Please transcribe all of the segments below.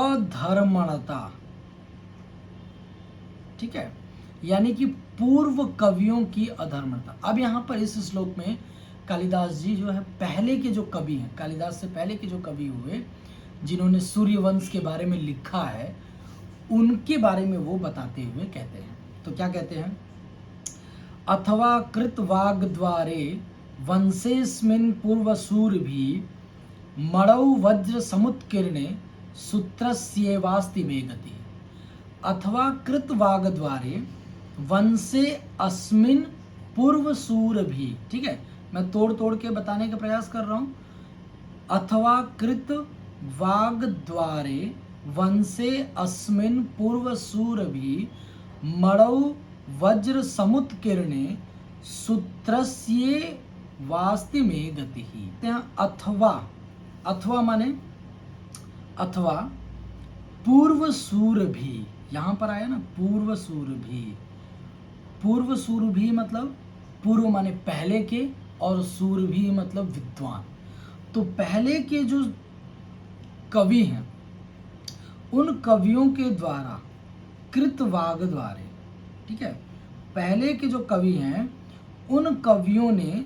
अधर्मणता, ठीक है, यानी कि पूर्व कवियों की अधर्मणता। अब यहाँ पर इस श्लोक में कालिदास जी जो है पहले के जो कवि हैं, कालिदास से पहले के जो कवि हुए जिन्होंने सूर्यवंश के बारे में लिखा है, उनके बारे में वो बताते हुए कहते हैं। तो क्या कहते हैं? अथवा कृतवाग्द्वारे वंशेस्मिन् पूर्वसूरभि मणौ वज्र समुत्कीर्णे सूत्रस्येवास्ति मे गति। अथवा कृतवाग्द्वारे वंशे अस्मिन् पूर्वसूरभि, ठीक है, मैं तोड़ तोड़ के बताने का प्रयास कर रहा हूं। अथवा कृतवाग्द्वारे वंशे अस्मिन् पूर्वसूरभि मणौ वज्र समुत्कीर्णे सूत्रस्य वास्ति में गति। अथवा, अथवा माने अथवा पूर्वसूरभि, यहां पर आया ना पूर्वसूरभि। पूर्वसूरभि मतलब पूर्व माने पहले के, और सूरभि मतलब विद्वान। तो पहले के जो कवि हैं उन कवियों के द्वारा कृतवाग्द्वारे, ठीक है, पहले के जो कवि हैं उन कवियों ने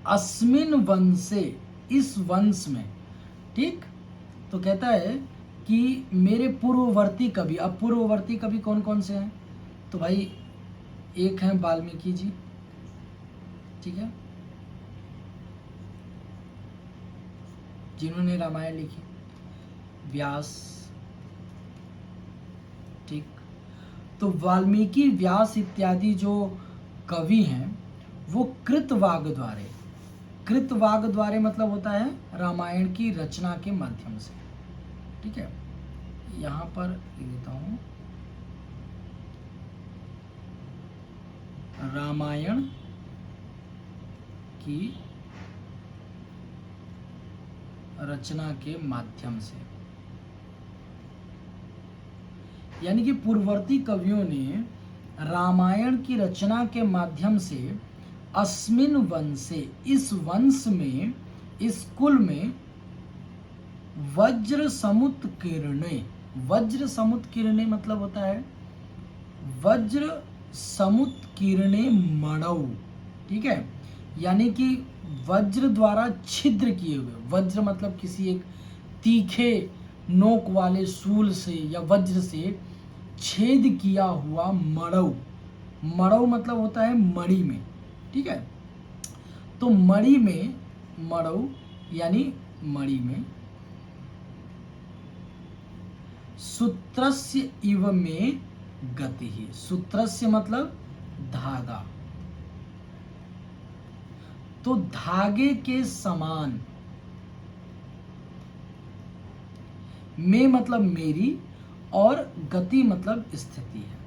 अस्मिन वंशे, इस वंश में, ठीक, तो कहता है कि मेरे पूर्ववर्ती कवि। अब पूर्ववर्ती कवि कौन कौन से हैं? तो भाई एक हैं वाल्मीकि जी, ठीक है, जिन्होंने रामायण लिखी, व्यास, ठीक, तो वाल्मीकि व्यास इत्यादि जो कवि हैं वो कृतवाग्द्वारे, कृतवाग्द्वारे मतलब होता है रामायण की रचना के माध्यम से, ठीक है। यहां पर लिखता हूं रामायण की रचना के माध्यम से, यानी कि पूर्ववर्ती कवियों ने रामायण की रचना के माध्यम से अस्मिन वंशे, इस वंश में, इस कुल में वज्र समुत्कीर्णे, वज्र समुत्कीर्णे मतलब होता है वज्र समुत्कीर्णे मणौ, ठीक है, यानी कि वज्र द्वारा छिद्र किए हुए, वज्र मतलब किसी एक तीखे नोक वाले शूल से या वज्र से छेद किया हुआ मणौ। मणौ मतलब होता है मणि में, ठीक है, तो मणि में, मणौ यानी मणि में, सूत्रस्य इव में गति। सूत्रस्य मतलब धागा, तो धागे के समान, में मतलब मेरी, और गति मतलब स्थिति है,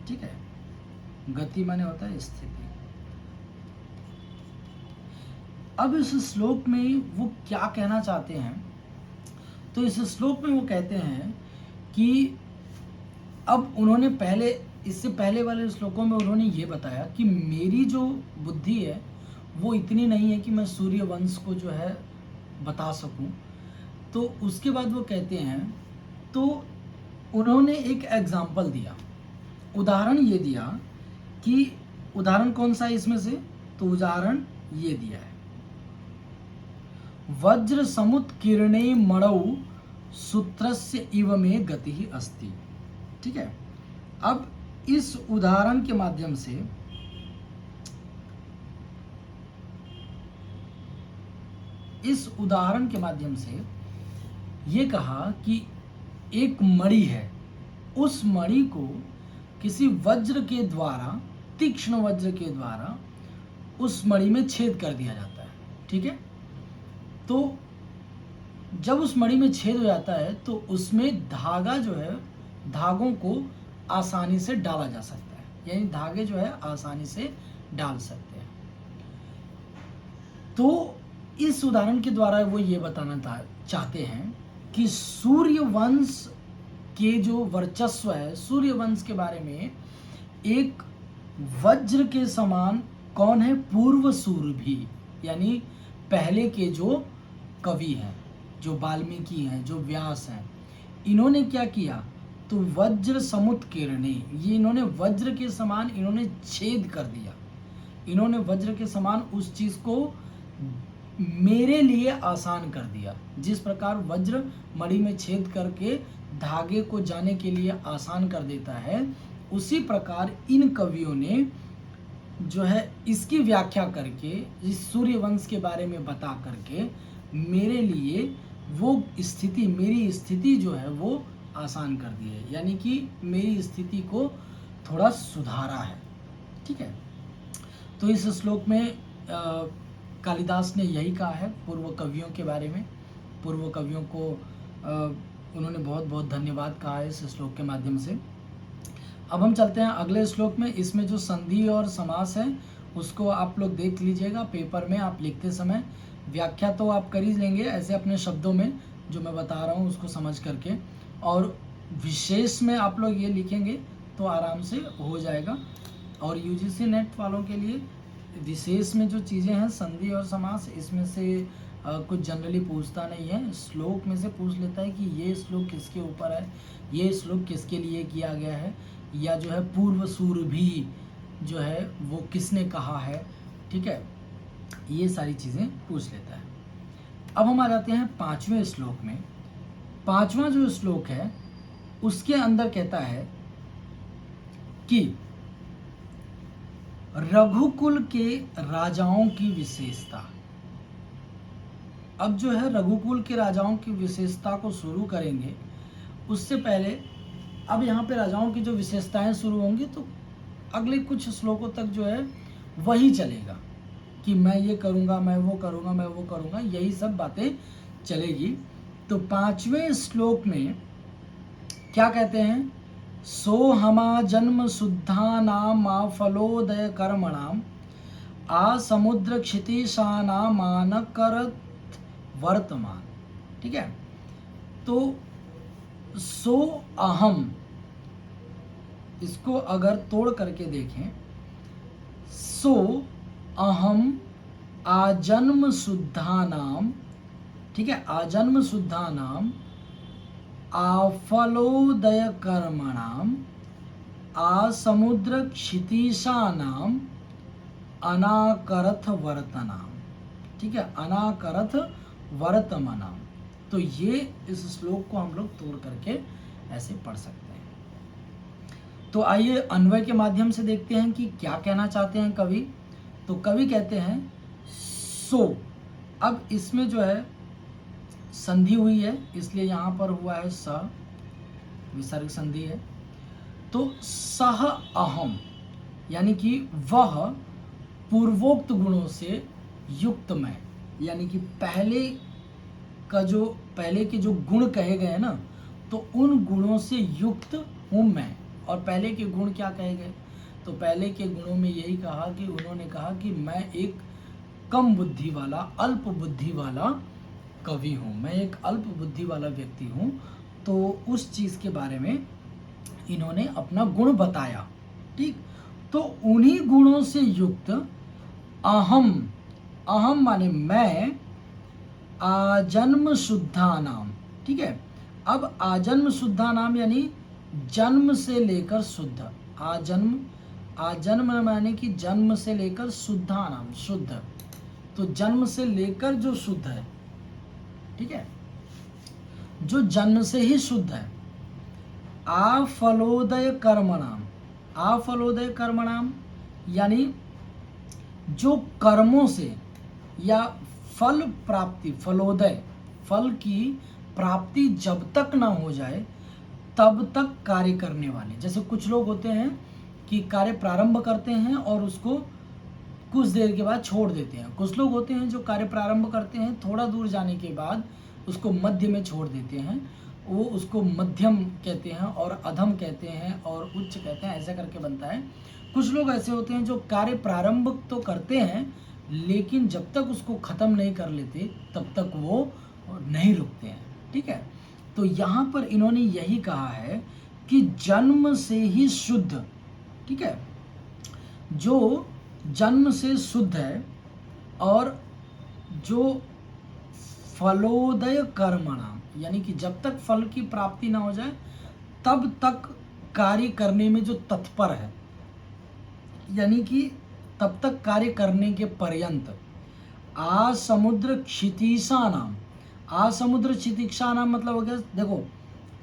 ठीक है, गति माने होता है स्थिति। अब इस श्लोक में वो क्या कहना चाहते हैं? तो इस श्लोक में वो कहते हैं कि अब उन्होंने पहले, इससे पहले वाले श्लोकों में उन्होंने ये बताया कि मेरी जो बुद्धि है वो इतनी नहीं है कि मैं सूर्य वंश को जो है बता सकूं। तो उसके बाद वो कहते हैं, तो उन्होंने एक एग्जाम्पल दिया, उदाहरण ये दिया कि उदाहरण कौन सा है इसमें से? तो उदाहरण ये दिया है, वज्र समुत्कीर्णे मणौ सूत्रस्य इव में गति अस्ति, ठीक है। अब इस उदाहरण के माध्यम से ये कहा कि एक मणि है, उस मणि को किसी वज्र के द्वारा, तीक्ष्ण वज्र के द्वारा उस मणि में छेद कर दिया जाता है, ठीक है। तो जब उस मणि में छेद हो जाता है तो उसमें धागा जो है, धागों को आसानी से डाला जा सकता है, यानी धागे जो है आसानी से डाल सकते हैं। तो इस उदाहरण के द्वारा वो ये बताना चाहते हैं कि सूर्यवंश के जो वर्चस्व है, सूर्यवंश के बारे में एक वज्र के समान कौन है? पूर्वसूरभि, यानी पहले के जो कवि हैं, जो वाल्मीकि हैं, जो व्यास हैं, इन्होंने क्या किया, तो वज्र समुत्कीर्णे, ये इन्होंने वज्र के समान इन्होंने छेद कर दिया। इन्होंने वज्र के समान उस चीज को मेरे लिए आसान कर दिया। जिस प्रकार वज्र मणि में छेद करके धागे को जाने के लिए आसान कर देता है, उसी प्रकार इन कवियों ने जो है इसकी व्याख्या करके, इस सूर्यवंश के बारे में बता करके मेरे लिए वो स्थिति, मेरी स्थिति जो है वो आसान कर दी है, यानी कि मेरी स्थिति को थोड़ा सुधारा है। ठीक है, तो इस श्लोक में कालिदास ने यही कहा है पूर्व कवियों के बारे में। पूर्व कवियों को उन्होंने बहुत बहुत धन्यवाद कहा है इस श्लोक के माध्यम से। अब हम चलते हैं अगले श्लोक में। इसमें जो संधि और समास है उसको आप लोग देख लीजिएगा पेपर में, आप लिखते समय व्याख्या तो आप कर ही लेंगे ऐसे अपने शब्दों में जो मैं बता रहा हूँ उसको समझ करके, और विशेष में आप लोग ये लिखेंगे तो आराम से हो जाएगा। और यूजीसी नेट वालों के लिए विशेष में जो चीज़ें हैं संधि और समास, इसमें से कुछ जनरली पूछता नहीं है, श्लोक में से पूछ लेता है कि ये श्लोक किसके ऊपर है, ये श्लोक किसके लिए किया गया है, या जो है पूर्व सूर भी जो है वो किसने कहा है। ठीक है, ये सारी चीज़ें पूछ लेता है। अब हम आ जाते हैं 5वें श्लोक में। 5वां जो श्लोक है उसके अंदर कहता है कि रघुकुल के राजाओं की विशेषता। अब जो है रघुकुल के राजाओं की विशेषता को शुरू करेंगे, उससे पहले अब यहाँ पे राजाओं की जो विशेषताएं शुरू होंगी तो अगले कुछ श्लोकों तक जो है वही चलेगा कि मैं ये करूँगा, मैं वो करूँगा, मैं वो करूँगा, यही सब बातें चलेगी। तो 5वें श्लोक में क्या कहते हैं, सो हमा जन्म शुद्धानाम आ फलोदय कर्मणाम आ समुद्र क्षितिशानाम मानकरत वर्तमान। ठीक है, तो सो अहम, इसको अगर तोड़ करके देखें, सो अहम आजन्म शुद्धानाम, ठीक है, आजन्म शुद्धानाम आफलोदय कर्मणाम आ समुद्र क्षितिशानाम अनाकरथ वर्तनाम। ठीक है, अनाकरथ वर्तमानाम। तो ये इस श्लोक को हम लोग तोड़ करके ऐसे पढ़ सकते हैं। तो आइए अन्वय के माध्यम से देखते हैं कि क्या कहना चाहते हैं कवि। तो कवि कहते हैं सो, अब इसमें जो है संधि हुई है इसलिए यहाँ पर हुआ है स, विसर्ग संधि है। तो सह अहम, यानी कि वह पूर्वोक्त गुणों से युक्त मैं, यानी कि पहले के जो गुण कहे गए ना, तो उन गुणों से युक्त हूँ मैं। और पहले के गुण क्या कहे गए, तो पहले के गुणों में यही कहा कि उन्होंने कहा कि मैं एक कम बुद्धि वाला, अल्प बुद्धि वाला कवि हूँ, मैं एक अल्प बुद्धि वाला व्यक्ति हूँ। तो उस चीज़ के बारे में इन्होंने अपना गुण बताया। ठीक, तो उन्हीं गुणों से युक्त अहम, अहम माने मैं, आजन्म शुद्धा नाम। ठीक है, अब आजन्म शुद्धा नाम यानी जन्म से लेकर शुद्ध, आजन्म माने कि जन्म से लेकर शुद्धा नाम, शुद्ध, तो जन्म से लेकर जो शुद्ध है, ठीक है, जो जन्म से ही शुद्ध है। आ फलोदय कर्मणाम, आ फलोदय कर्मणाम यानी जो कर्मों से या फल प्राप्ति, फलोदय, फल की प्राप्ति जब तक ना हो जाए तब तक कार्य करने वाले। जैसे कुछ लोग होते हैं कि कार्य प्रारंभ करते हैं और उसको कुछ देर के बाद छोड़ देते हैं। कुछ लोग होते हैं जो कार्य प्रारंभ करते हैं, थोड़ा दूर जाने के बाद उसको मध्य में छोड़ देते हैं, वो उसको मध्यम कहते हैं और अधम कहते हैं और उच्च कहते हैं, ऐसा करके बनता है। कुछ लोग ऐसे होते हैं जो कार्य प्रारंभ तो करते हैं लेकिन जब तक उसको ख़त्म नहीं कर लेते तब तक वो नहीं रुकते हैं। ठीक है, तो यहाँ पर इन्होंने यही कहा है कि जन्म से ही शुद्ध, ठीक है, जो जन्म से शुद्ध है और जो फलोदय कर्मणाम, यानी कि जब तक फल की प्राप्ति ना हो जाए तब तक कार्य करने में जो तत्पर है, यानी कि तब तक कार्य करने के पर्यंत। आसमुद्र क्षितिशा नाम, आसमुद्र क्षितिशा नाम मतलब हो गया, देखो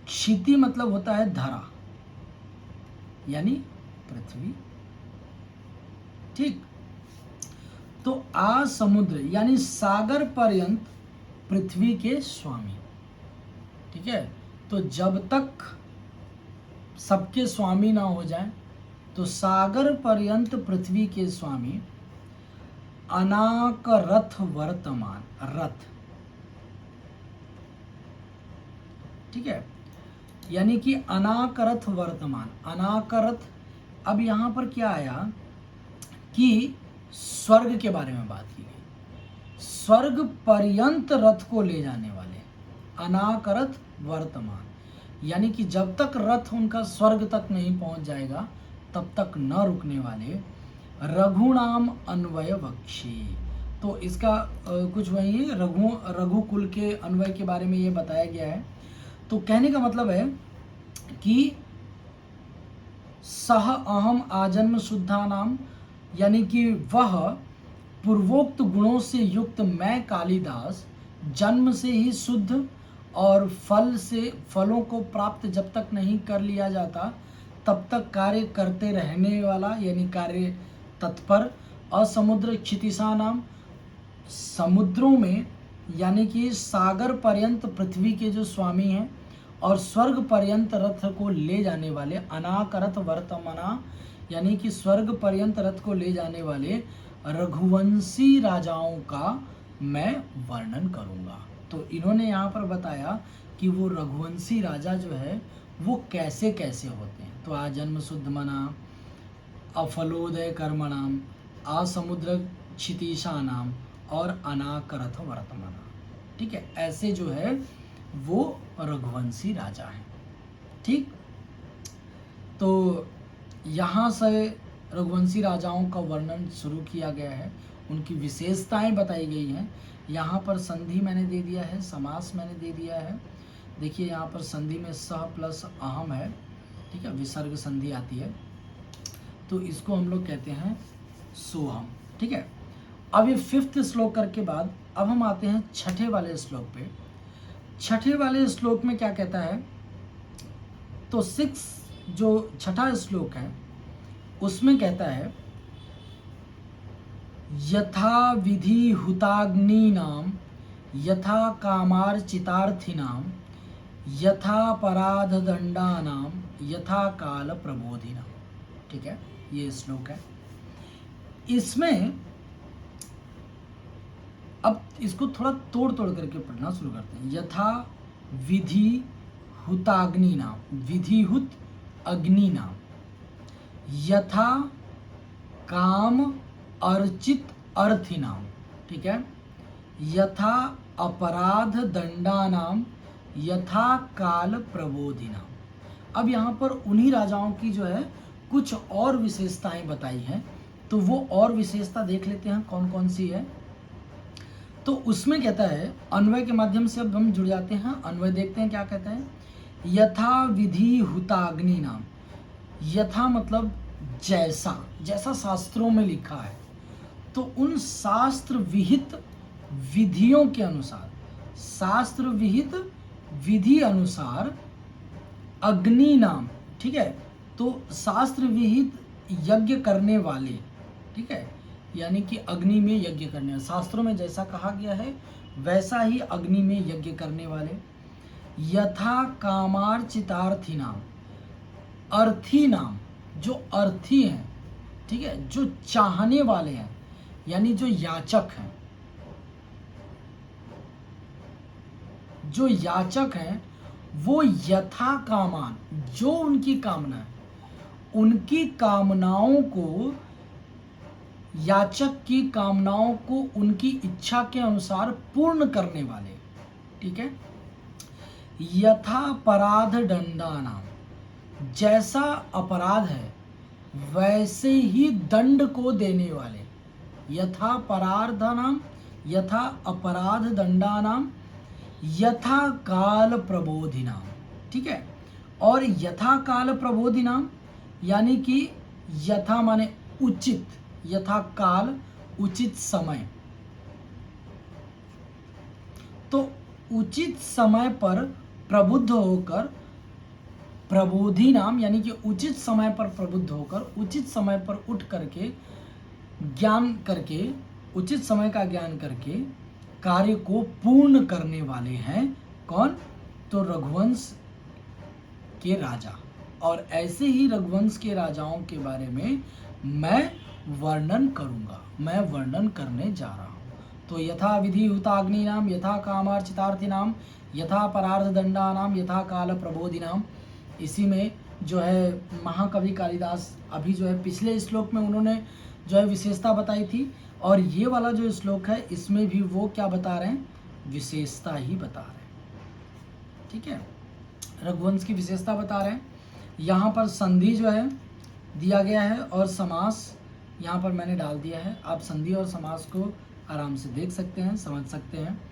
क्षिति मतलब होता है धरा, यानी पृथ्वी, ठीक। तो आसमुद्र यानी सागर पर्यंत पृथ्वी के स्वामी, ठीक है। तो जब तक सबके स्वामी ना हो जाए, तो सागर पर्यंत पृथ्वी के स्वामी, अनाक रथ वर्तमान, रथ, ठीक है, यानी कि अनाकरथ वर्तमान, अनाकरथ। अब यहां पर क्या आया कि स्वर्ग के बारे में बात की गई, स्वर्ग पर्यंत रथ को ले जाने वाले, अनाकरथ वर्तमान, यानी कि जब तक रथ उनका स्वर्ग तक नहीं पहुंच जाएगा तब तक न रुकने वाले, रघुनाम अन्वय बक्षी। तो इसका कुछ वही है, रघुकुल के अन्वय के बारे में ये बताया गया है। तो कहने का मतलब है कि सह अहम आजन्म शुद्धा नाम, यानी कि वह पूर्वोक्त गुणों से युक्त मैं कालिदास जन्म से ही शुद्ध और फलों को प्राप्त जब तक नहीं कर लिया जाता तब तक कार्य करते रहने वाला, यानी कार्य तत्पर, असमुद्र क्षितिशा नाम, समुद्रों में यानी कि सागर पर्यंत पृथ्वी के जो स्वामी हैं और स्वर्ग पर्यंत रथ को ले जाने वाले, अनाकरथ वर्तमाना, यानी कि स्वर्ग पर्यंत रथ को ले जाने वाले रघुवंशी राजाओं का मैं वर्णन करूंगा। तो इन्होंने यहाँ पर बताया कि वो रघुवंशी राजा जो है वो कैसे कैसे होते हैं। तो आजन्म शुद्ध मना, अफलोदय कर्मणाम, असमुद्र क्षितिशा नाम और अनाकरथ वर्तमाना, ठीक है, ऐसे जो है वो रघुवंशी राजा हैं, ठीक। तो यहाँ से रघुवंशी राजाओं का वर्णन शुरू किया गया है, उनकी विशेषताएं बताई गई हैं। यहाँ पर संधि मैंने दे दिया है, समास मैंने दे दिया है। देखिए यहाँ पर संधि में सह प्लस अहम है, ठीक है, विसर्ग संधि आती है, तो इसको हम लोग कहते हैं सोहम, ठीक है। अब ये 5th श्लोक करके बाद अब हम आते हैं छठे वाले श्लोक पे। छठे वाले श्लोक में क्या कहता है, तो 6 जो छठा श्लोक है उसमें कहता है, यथा विधि हुताग्नि नाम, यथा कामार्चितार्थी नाम, यथा पराध दंडा नाम, यथा काल प्रबोधि नाम, ठीक है, ये श्लोक है। इसमें अब इसको थोड़ा तोड़ तोड़ करके पढ़ना शुरू करते हैं। यथा विधि हुताग्नि नाम, विधिहुत अग्नि नाम, यथा काम अर्चित अर्थी नाम, ठीक है, यथा अपराध दंडा नाम, यथा काल प्रबोधि नाम। अब यहाँ पर उन्हीं राजाओं की जो है कुछ और विशेषताएं बताई हैं, तो वो और विशेषता देख लेते हैं कौन कौन सी है। तो उसमें कहता है, अन्वय के माध्यम से अब हम जुड़ जाते हैं, अन्वय देखते हैं क्या कहता है। यथा विधि हुताग्नि नाम, यथा मतलब जैसा, जैसा शास्त्रों में लिखा है, तो उन शास्त्र विहित विधियों के अनुसार, शास्त्र विहित विधि अनुसार अग्नि नाम, ठीक है, तो शास्त्र विहित यज्ञ करने वाले, ठीक है, यानी कि अग्नि में यज्ञ करने वाले, शास्त्रों में जैसा कहा गया है वैसा ही अग्नि में यज्ञ करने वाले, यथा कामार्चितार्थी नाम, अर्थी नाम, जो अर्थी हैं, ठीक है, जो चाहने वाले हैं, यानी जो याचक हैं, जो याचक हैं वो यथा कामान, जो उनकी कामना है, उनकी कामनाओं को, याचक की कामनाओं को उनकी इच्छा के अनुसार पूर्ण करने वाले, ठीक है। यथा अपराध दंडा नाम, जैसा अपराध है वैसे ही दंड को देने वाले, यथा अपराध नाम, यथा अपराध दंडा नाम, यथा काल प्रबोधिनाम, ठीक है। और यथा काल प्रबोधिनाम यानी कि यथा माने उचित, यथा काल उचित समय, तो उचित समय पर प्रबुद्ध होकर, प्रबोधि नाम यानी कि उचित समय पर प्रबुद्ध होकर, उचित समय पर उठ करके, ज्ञान करके, उचित समय का ज्ञान करके कार्य को पूर्ण करने वाले हैं कौन? तो रघुवंश के राजा। और ऐसे ही रघुवंश के राजाओं के बारे में मैं वर्णन करूंगा, मैं वर्णन करने जा रहा हूं। तो यथा विधि हुताग्नि नाम, यथा कामार्चितार्थी नाम, यथा परार्ध दंडा नाम, यथा काल प्रबोधि नाम। इसी में जो है महाकवि कालिदास अभी जो है पिछले श्लोक में उन्होंने जो है विशेषता बताई थी, और ये वाला जो श्लोक है इसमें भी वो क्या बता रहे हैं? विशेषता ही बता रहे हैं, ठीक है। रघुवंश की विशेषता बता रहे हैं। यहाँ पर संधि जो है दिया गया है और समास यहाँ पर मैंने डाल दिया है। आप संधि और समास को आराम से देख सकते हैं, समझ सकते हैं।